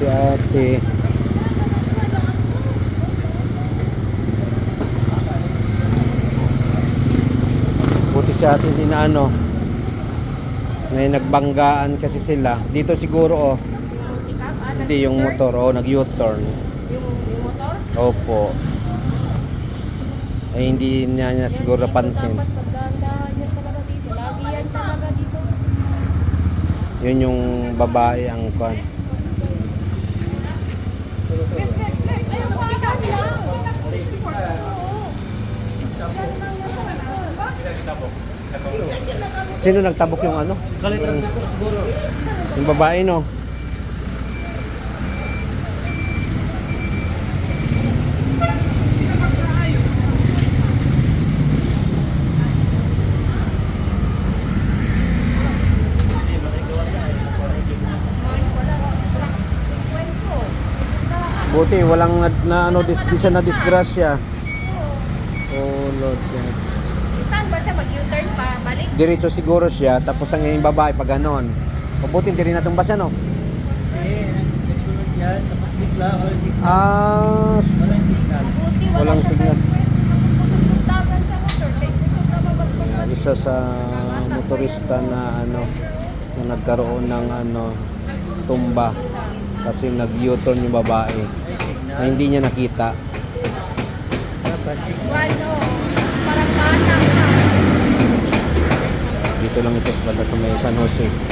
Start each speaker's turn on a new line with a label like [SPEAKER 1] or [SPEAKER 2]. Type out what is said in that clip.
[SPEAKER 1] si ate. Buti si ate hindi na ano. May nagbanggaan kasi sila. Dito siguro oh. Hindi yung motor oh, nag-U-turn.
[SPEAKER 2] Yung motor?
[SPEAKER 1] Opo. Ay hindi niya siguro napansin.
[SPEAKER 2] Dapat pagdahan yan talaga dito. Lagi yan talaga dito.
[SPEAKER 1] Yun yung babae ang kwan. Sino nagtabok yung ano? Yung babae no? Buti walang na ano di siya na disgrasya. Oh Lord God.
[SPEAKER 2] Saan ba siya mag-U-turn pa balik?
[SPEAKER 1] Diretso siguro siya tapos ang yung babae pag ganon. Mabuti hindi rin natumba siya no. Ah,
[SPEAKER 2] Buti
[SPEAKER 1] walang signal.
[SPEAKER 2] Tagan sa motor. Kaya kusog na mabagpag.
[SPEAKER 1] Isa sa motorista na ano na nagkaroon ng ano tumba kasi nag-U-turn yung babae na hindi niya nakita.
[SPEAKER 2] Ano? Parang bata ka.
[SPEAKER 1] Dito lang ito sa may San Jose.